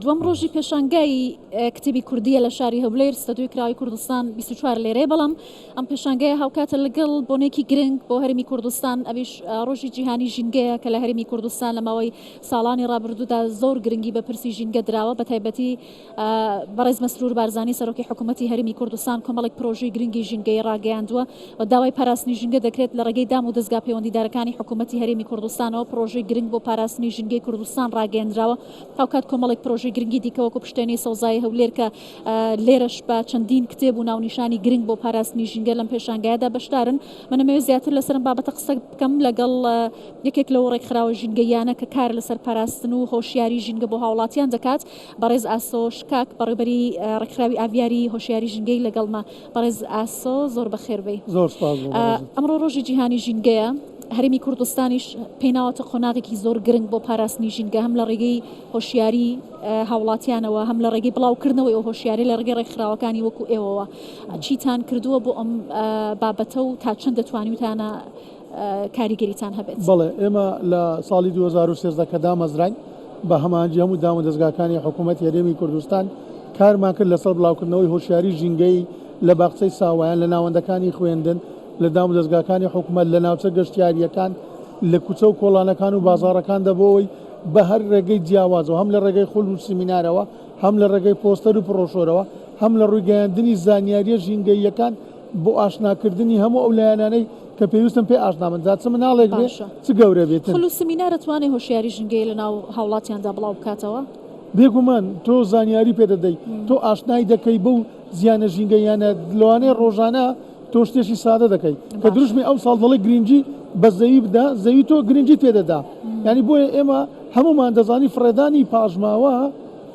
دوام ڕۆژی پێشانگای کتێبی کوردیە لە شاری هەولێر سەدوی کراوی کوردستان 24 لێرێ بەڵام ئەم پێشانگایە هاوکاتە لەگەڵ بۆنێکی گرنگ بۆ هەرمی کوردستان ئەویش ڕۆژی جیهانی ژینگەیە کە لە هەرمی کوردستان لە ماوەی ساڵانی ڕابردوودا زۆر گرنگی بە پرسی ژینگە دراوە بە تایبەتی بەڕێز مەسرور بارزانی سەرۆکی حکوومەتی هەرمی کوردستان کۆمەڵێک پرۆژەی گرنگی ژینگەی ڕاگەیاندووە و داوای پاراستنی ژینگە دەکرێت لە ڕێگەی دام و دەستگا پەیوەندیدارەکانی حکوومەتی هەرمی کوردستانەوە پرۆژەی گرنگ بۆ پاراستنی ژینگەی کوردستان ڕاگەیاندراوە هاوکات کۆمەڵێک پرۆژەی گرنگی دیکەوەکو پشتێنەی سەوزای هەولێر کە لێرەش بە چەندین کتێب و ناونیشانی گرنگ بۆ پاراستنی ژینگە لەم پێشانگایەدا بەشدارن من نەمەوێت زیاتر لەسەرم بابەتە قسە بکەم لەگەڵ یەکێک لەو ڕێکخراوە ژینگەیانە کە کار لەسەر پاراستن و هۆشیاری ژینگە بۆ هاوڵاتیان دەکات بەڕێز ئاسۆ شکاک بەڕێبەری ڕێکخراوی ئاڤیاری هۆشیاری ژینگەی لەگەڵمە بەڕێز ئاسۆ زۆر بەخێربەی زۆر سپاس ئەمڕۆ ڕۆژی جیهانی ژینگەیە هەرمی کوردستانیش پێناوەتە قۆناغێکی زۆر گرنگ بۆ پاراستنی ژینگە هەم لە ڕێگەی هۆشیاری هاوڵاتیانەوە هەم لە ڕێگەی بڵاوکردنەوەی ئەو هۆشیاری لە ڕێگەی ڕێکخراوەکانی وەکو ئێوەوە چیتان کردووە بۆ ئەم بابەتە و تا چەند دەتوانیوتانە کاریگەریتان هەبێت؟ بەڵێ ئێمە لە ساڵی 2013 کە دامەزراین بە هەمانجی هەموو دام و دەستگاکانی حکوومەت هەرێمی کوردستان کارمان کرد لەسەر بڵاوکردنەوەی هۆشیاری ژینگەی لە باخچەی ساوایان لە ناوەندەکانی خوێندن لە دام و دەستگاکانی حکوومەت لە ناوچە گەشتیاریەکان لە کوچە و کۆڵانەکان و بازاڕەکان دەبەوەی بە هەر ڕێگەی جیاوازەوە هەم لە ڕێگەی خول و سیمینارەوە هەم لە ڕێگەی پۆستەر و پرۆشۆرەوە هەم لە ڕوویگەیاندنی زانیاریە ژینگەیەکان بۆ ئاشناکردنی هەموو ئەو لایەنانەی کە پێویستم پێ ئاشنامەدا چ مناڵێک بێت چ گەورە بێت خول و سیمینارە توانێت هۆشیاری ژینگەی لە ناو هاوڵاتیاندا بڵاو بکاتەوە بێگومان تۆ زانیاری پێدەدەیت تۆ ئاشنای دەکەی بەو زیانە ژینگەیانە لەوانەیە ڕۆژانە تۆ شتێکی سادە دەکەی کە دروشمی ئەو ساڵ دەڵی گرنگجی بە زەوی بدا زەوی تۆ گرنگجی پێدەدا ینی بۆیە ئێمە هەمومان دەزانی فڕێدانی پاژماوە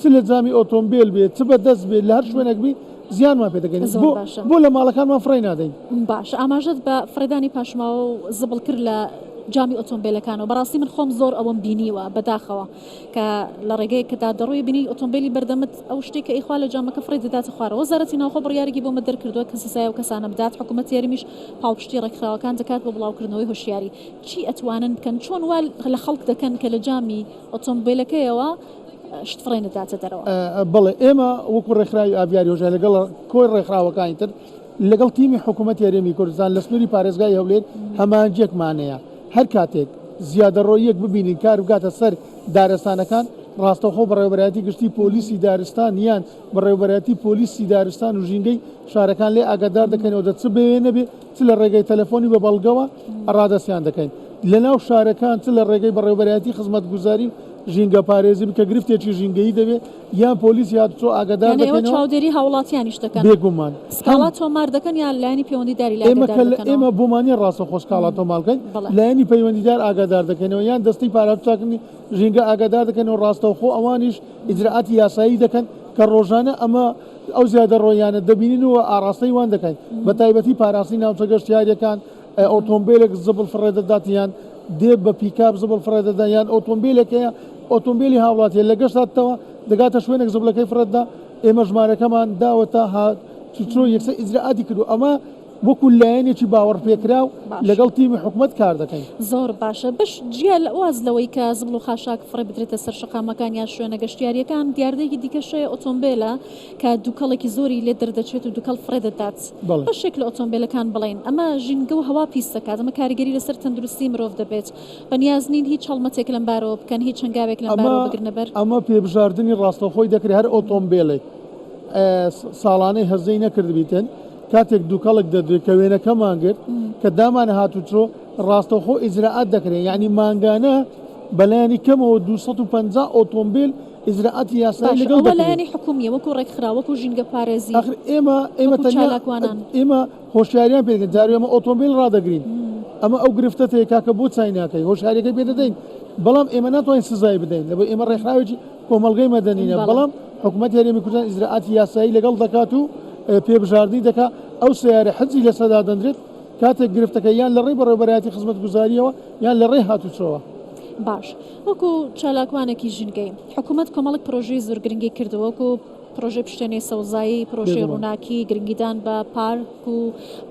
چ لە جامی ئۆتۆمبیل بێت چ بە دەست بێت لە هەر شوێنێک بی زیانمان پێ دەگەین بۆ لە ماڵەکانمان فڕێ نادەین باش ئاماژەت بە فڕێدانی پاشماوە و زبڵ کرد لە جامی ئۆتۆمبیلەکانەوە بەڕاستی من خۆم زۆر ئەوەم بینیوە بەداخەوە کە لە ڕێگەی کەدا دەڕۆی بینی ئۆتۆمبیلی بەردەمت ئەو شتێککە ئیخوا لە جامەکە فڕێ دەداتە خوارەوە وەزارەتی ناوخۆ بڕیارێکی بۆ مەدەر کردووە کە سزای و کەسانە بدات حکوومەت یاریمیش پاڵپشتی ڕێکخراوەکان دەکات بۆ بڵاوکردنەوەی هۆشیاری چی ئەتوانن بکەن چۆن وا لە خەڵک دەکەن کە لە جامی ئۆتۆمبیلەکەیەوە شت فڕێ دەداتە دەرەوە بڵێ ئێمە وەکو ڕێکخراوی ئاڤیاری هۆژە لەگەڵ کۆی ڕێکخراوەکانی تر لەگەڵ تیمی حکوومەت هەرێمی کوردستان لە سنووری پارێزگای هەولێر هەمانجێکمانەیە هەر کاتێک زیادەڕۆیەک ببینین کار بگاتە سەر دارستانەکان ڕاستەخۆ بەڕێوەبەرەتی گشتی پۆلیسی دارستان یان بەڕێوەبەرەتی پۆلیسی دارستان و ژینگەی شارەکان لێ ئاگادار دەکەنەوە دە چ بوێ نەبێ چ لە ڕێگەی تەلەفۆنی بە بەڵگەوە ڕادەسیان دەکەین لە ناو شارەکان چ لە ڕێگەی بەڕێوەبەرەتی خزمەتگوزاری ژینگە پارێزی بکە گرفتێکی ژینگەی دەبێت یان پۆلیسی هاتوچۆ ئاگادار دەکەنەوە چاودێری هاوڵاتیانیش دەکەن بێگومان سکاڵا تۆمار دەکەن یان لایەنی پەیوەندیداری ئێمە بۆمانی ڕاستە خۆشکاڵا تۆماڵکەین لایەنی پەیوەندیدار ئاگادار دەکەنەوە یان دەستی پاراچاکردنی ژینگە ئاگادار دەکەنەوە ڕاستەوخۆ ئەوانیش ئیجراعاتی یاسایی دەکەن کە ڕۆژانە ئەمە ئەو زیادە ڕۆیانە دەبینینەوە ئاراستەی وان دەکەین بە تایبەتی پاراستی ناوچە گەشتیاریەکان ئۆتۆمبیلێک زبڵ فڕێ دەداتیان دێ بە پیکاپ زبڵ فڕێ دەدان یان ئۆتۆمبیلێکەیە ئۆتۆمبیلی هاوڵاتیە لە گەشتاتەوە دەگاتە شوێنێک زبلەکەی فرەتدا ئێمە ژمارەکەمان داوەتە چۆ یەکسەر ئیجراعاتی کردو ئەمە وەکو لایەنێکی باوەڕ پێکراو لەگەڵ تیمی حکوومەت کار دەکەین زۆر باشە بش جیا لە واز لەوەی کە زبل و خاشاک فڕێ بدرێتە سەر شقامەکان یان شوێنە گەشتیاریەکان دیاردەیەکی دیکەشەیە ئۆتۆمبیلە کە دووکەڵێکی زۆری لێ دەردەچێت و دووکەڵ فڕێ دەدات بەشێک لە ئۆتۆمبیلەکان بڵێن ئەمە ژینگە و هەوا پیس دەکات ئەمە کاریگەری لەسەر تەندروستی مرۆڤ دەبێت بەنیاز نین هیچ هەڵمەتێک لەم بارەوە بکەن هیچ هەنگاوێک لەم بارەوە بگرنە بەر ئەمە پێبژاردننی ڕاستەخۆی دەکرێت هەر ئۆتۆمبیلێک ساڵانەی هەزەی نەکردبیتن کاتێک دووکەڵک دەدرێت کە وێنەکەمان گرت کە دامانە هاتوچۆ ڕاستەخۆ ئیجراعات دەکرێت یعنی مانگانە بەلایانی کەمەوە 250 ئۆتۆمبیل ئیجراعاتی یاسایی لەگەڵ لایەنی حکومیە وەکو ڕێکخرا وەکو ژینگە پارێزی ئێمە هۆشیاریان پێدەین جارێ ئێمە ئۆتۆمبیل ڕدەگرین ئەمە ئەو گرفتەیە کاکە بۆ چای ناکەی هۆشیاریەکەی پێ دەدەین بەڵام ئێمە ناتوانین سزای بدەین لەبەر ئێمە ڕێکخراوێکی کۆمەلگەی مەدەنینە بەڵام حکوومەت هەرێمی کوردستان ئیجراعاتی یاسایی لەگەڵ دەکات و پێبژاردننی دەکات ئەو سیارە حەجی لە سەدا دەندرێت کاتێک گرفتەکە یان لە ڕێی بەڕێوەبەرەتی خزمەتگوزاریەوە یان لە ڕێی هاتوچۆوە باش وەکو چالاکوانێکی ژینگەی حکوومەت کۆمەڵک پرۆژەی زۆر گرنگی کردووە وەکو پرۆژه پشتێنەی سەوزایی پرۆژەی ڕووناکی گرنگیدان بە پارک و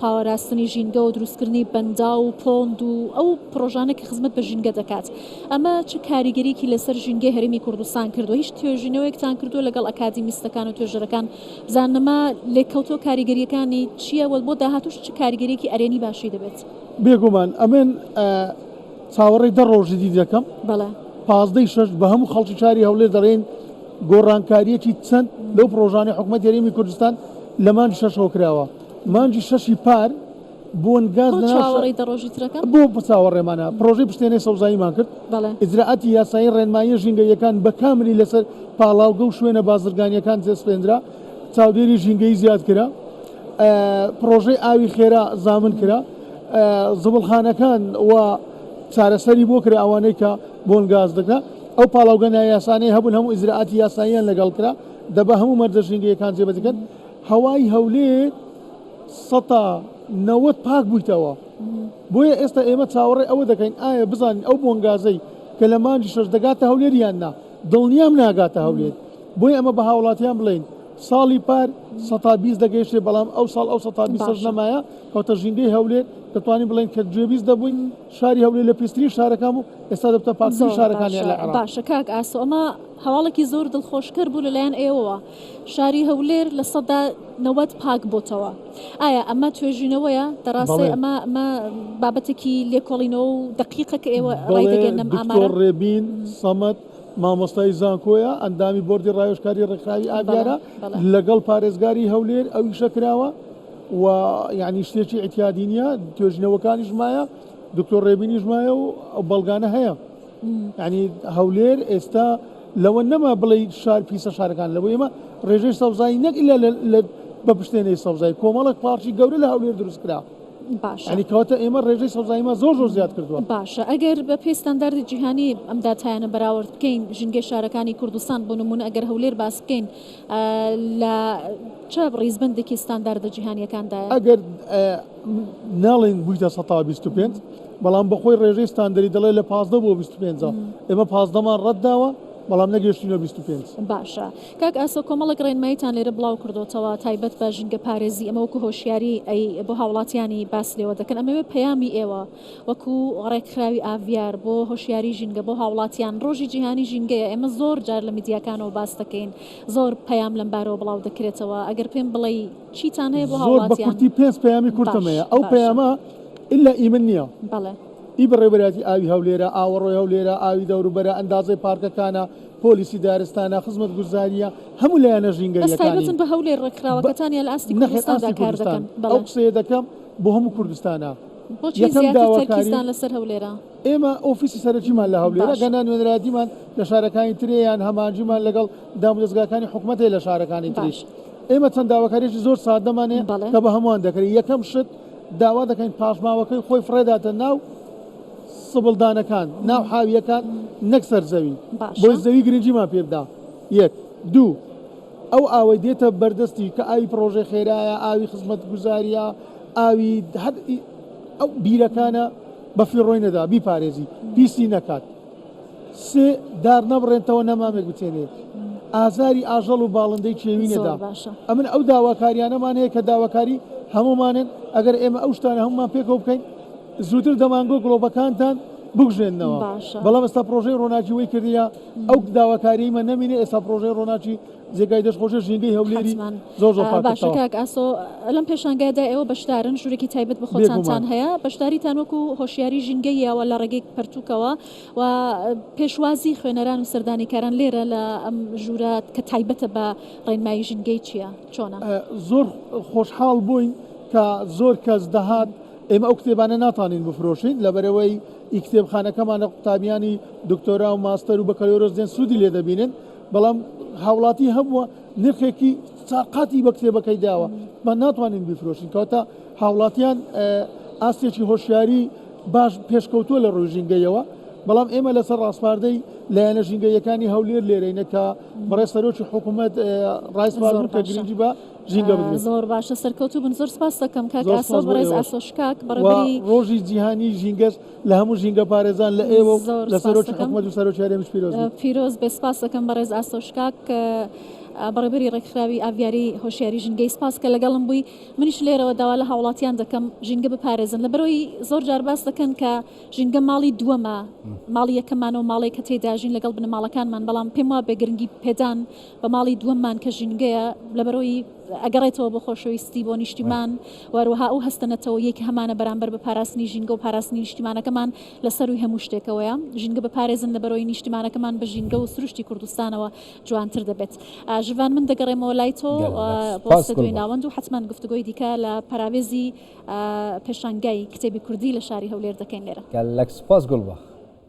پاوەڕاستنی ژینگە و دروستکردنی بەندا و پۆند و ئەو پرۆژانە کە خزمەت بە ژینگە دەکات ئەمە چ کاریگەریەکی لەسەر ژینگەی هەرێمی کوردستان کردو هیچ توێژینەوەیەکتان کردو لەگەڵ ئەکادیمیستەکان و توێژەرەکان بزانەما لێککەوتۆ کاریگەریەکانی چییە وە بۆ داهاتوش چ کاریگەریەکی ئەرێنی باشی دەبێت بێگومان ئەمن چاوەڕێی دە ڕۆژی دی دەکەم بەڵێ 15 بە هەموو خەڵکی چاری هەولێر دەڕێن گۆڕانکاریەکی چەند لەو پرۆژانەی حکوومەت هەرێمی کوردستان لە مانجی 6 کراوە مانجی 6 پار بۆن گاز چاوەڕێی دە ڕۆژی ترەکە بۆ چاوەڕێمانە پرۆژەی پشتێنەی سەوزاییمان کرد ئیجراعاتی یاسایی ڕێنمایی ژینگەیەکان بە کاملی لەسەر پاڵاوگە و شوێنە بازرگانیەکان جێسپێنرا چاودێری ژینگەی زیاد کرا پرۆژەی ئاوی خێرا زامن کرا زبڵخانەکان و چارەسەری بۆ کرا ئەوانەی کە بۆن گاز دەکرا ئەو پاڵاوگە نایاسانەی هەبوون هەموو ئیجراعاتی یاساییان لەگەڵ کرا دەبە هەموو مەردە ژینگەیەکان جێبەجێکرد هەوای هەولێر 90 پاک بوویتەوە بۆیە ئێستا ئێمە چاوەڕێ ئەوە دەکەین ئایا بزانین ئەو بۆنگازەی کە لە مانجی 6 دەگاتە هەولێر یان نا دڵنیام ناگاتە هەولێر بۆیە ئەمە بە هاوڵاتیان بڵێن ساڵی پار 120 دەگەیشتێ بەڵام ئەو ساڵ ئەو 120 نەمایە کەوتە ژینگەی هەولێر دەتوانین بڵێن کە گوێبیست دەبووین شاری هەولێر لە پێستری شارەکان و ئێستا دەبتە پاکتری شارەکانی لە عێراق باشە کاک ئاسۆ ئەمە هەواڵێکی زۆر دڵخۆشکەر بوو لەلایەن ئێوەوە شاری هەولێر لە 90 پاک بۆتەوە ئایا ئەمە توێژینەوەیە دەڕاستی ئەمە بابەتێکی لێکۆڵینەوە و دقیقە کە ئێوە ڕای دەگەێنم ئامارە ڕێبین سەمەد مامۆستای زانکۆیە ئەندامی بۆردی ڕایۆشکاری ڕێکخراوی ئاگارە لەگەڵ پارێزگاری هەولێر ئەوی شەکراوە و یعنی شتێکی ئەتیادینە توێژینەوەکانی ژمایە دکتۆر ڕێبینی ژمایە و بەڵگانە هەیە یعنی هەولێر ئێستا لەوە نەما بڵێ شار پیسە شارەکان لەوە ئێمە ڕێژەی سەوزایی نەک ئیلا بە پشتێنەی سەوزایی کۆمەڵک پارچی گەورە لە هەولێر دروستکرا باشە ینی کەواتە ئێمە ڕێژەی سەوزاییمە زۆر زیاد کردووە باشە ئەگەر بە پێی ستانداردی جیهانی ئەم داتایانە بەراورد بکەین ژینگەی شارەکانی کوردستان بۆ نمونە ئەگەر هەولێر باس بکەین لە چه ڕیزبندێکی ستانداردە جیهانیەکاندایە ئەگەر ناڵێن بوویتە 125 بەڵام بەخۆی ڕێژەی ستاندەری دەڵێ لە 15 بۆ 25 ئێمە 15مان ڕەتداوە بەڵام نەگەشتینە 25 باشە کاک ئاسۆ کۆمەڵک ڕێنماییتان لێرە بڵاو کردوتەوە تایبەت بە ژینگە پارێزی ئەمە وەکو هۆشیاری ئەی بۆ هاوڵاتیانی باس لێوە دەکەن ئەمەوێ پەیامی ئێوە وەکو ڕێکخراوی ئاڤیار بۆ هۆشیاری ژینگە بۆ هاوڵاتیان ڕۆژی جیهانی ژینگەیە ئێمە زۆر جار لە میدیاکانەوە باس دەکەین زۆر پەیام لەم بارەوە بڵاو دەکرێتەوە ئەگەر پێم بڵێ چیتان هەیە بۆ هاوڵاتیان زۆر بە کورتی 5 پەیامی کورتمەیە ئەو پەیامە ئللا ئیمن نییە بەڵێ ئی بەڕێوەبەراتی ئاوی هەولێرە ئاوەڕۆی هەولێرە ئاوی دەوروبەرە ئەندازەی پارکەکانە پۆلیسی دارستانە خزمەت گوزاریە هەموو لایەنە ژینگەیەکانی بە هەولێر ڕێکخراوەکەتان یا لە ئاستی کوردستاندا کار دەکەن ئەو قسەیە دەکەم بۆ هەموو کوردستانە بۆچی زیاتر تەرکیزتان لەسەر هەولێرە ئێمە ئۆفیسی سەرەکیمان لە هەولێرە گەنان نوێنەراتیمان لە شارەکانی ترێیان هەمانجیمان لەگەڵ دامودەستگاکانی حکوومەت لە شارەکانی تریش ئێمە چەند داواکاریی زۆر سادەمانێ کە بە هەمووان دەکرێت یەکەم شت داوا دەکەین پاشماوەکەی خۆی فڕێداتە ناو سبڵدانەکان ناو حاویەکان نەک سەرزەوی بۆی زەوی گرنگیمان پێبدا یەک دوو ئەو ئاوەی دێتە بەردەستی کە ئاوی پرۆژەی خێرایە ئاوی خزمەت گوزاریە ئاوی ئەو بیرەکانە بەفی ڕۆی نەدا بیپارێزی پیسی نەکات سێ دار نەبڕێنتەوە نەمامێک بچێنێت ئازاری ئاژەڵ و باڵندەی چێوی نەدا ئەمن ئەو داواکاریانەمان هەیە کە داواکاری هەمومانن ئەگەر ئێمە ئەو شتانە هەمومان پێکەوە بکەین زووتر دەمانگۆ گڵۆبەکانتان بگژێنەوە بەڵام ئێستا پرۆژەی ڕۆناکی وەی کردیا ئەو داواکاریمە نەمینێ ئێستا پرۆژەی ڕۆناکی جێگای دەستخۆشە ژینگەی هەولێری زۆر باشە کاک ئاسۆ لەم پێشانگایدا ئێوە بەشدارن ژوورێکی تایبەت بە خۆتانتان هەیە بەشداریتان وەکو هۆشیاری ژینگەیەوە لە ڕێگەی پەرتووکەوە و پێشوازی خوێنەران و سەردانیکاران لێرە لە ئەم ژوورە کە تایبەتە بە ڕێنمایی ژینگەی چییە چۆنە زۆر خۆشحاڵ بووین کە زۆر کەس دەهات ئێمە ئەو کتێبانە ناتوانین بفرۆشین لەبەرەوەی ئی کتێبخانەکەمانە قوتابیانی دکتۆرا و ماستەر و بەکەلۆرۆس دێن سوودی لێ دەبینن بەڵام هاوڵاتی هەبووە نرخێکی چاقاتی بە کتێبەکەی داوە بە ناتوانین بفرۆشین کەواتە هاوڵاتیان ئاستێکی هۆشیاری باش پێشکەوتووە لە ڕۆژ ژینگەیەوە بەڵام ئێمە لەسەر ڕاستپاردەی لایەنە ژینگەیەکانی هەولێر لێرەینە کە بەڕێ سەرۆکی حکوومەت ڕایسپاردن کە گرنگی بە ژینگە بدرێت زۆر باشە سەرکەوتوو بن زۆر سپاس دەکەم کاک ئاسۆ بەڕێز ئاسۆشکاک بەڕێوەبەری ڕۆژی جیهانی ژینگەش لە هەموو ژینگە پارێزان لە ئێوە لە سەرۆکی حکوومەت و سەرۆکی هەرێمیش پیرۆز بێ سپاس دەکەم بەڕێز ئاسۆشکاک بەڕێبەری ڕێکخراوی ئاڤیاری هۆشیاری ژینگەی سپاس کە لەگەڵم بووی منیش لێرەوە داوا لە هاوڵاتیان دەکەم ژینگە بپارێزن لەبەرەوەی زۆر جار باس دەکەن کە ژینگە ماڵی دووەمە ماڵی یەکەمانەوە ماڵێک کە تێداژین لەگەڵ بنەماڵەکانمان بەڵام پێم وایە بێگرنگی پێدان بە ماڵی دووەممان کە ژینگەیە لەبەرەوەی ئەگەڕێتەوە بۆ خۆشەویستی بۆ نیشتیمان وەروەها ئەو هەستنەتەوە یەک هەمانە بەرامبەر بە پاراستنی ژینگە و پاراستنی نیشتیمانەکەمان لەسەروی هەموو شتێکەوەیە ژینگە بپارێزن لەبەرەوەی نیشتیمانەکەمان بە ژینگە و سروشتی کوردستانەوە جوانتر دەبێت ژڤان من دەگەڕێمەوە لای تۆ بۆ سەدوی ناوەند و حتمما گفتگۆی دیکە لە پەراوێزی پێشانگای کتێبی کوردی لە شاری هەولێر دەکەین لێرە گەلەک سپاس گوڵبەخ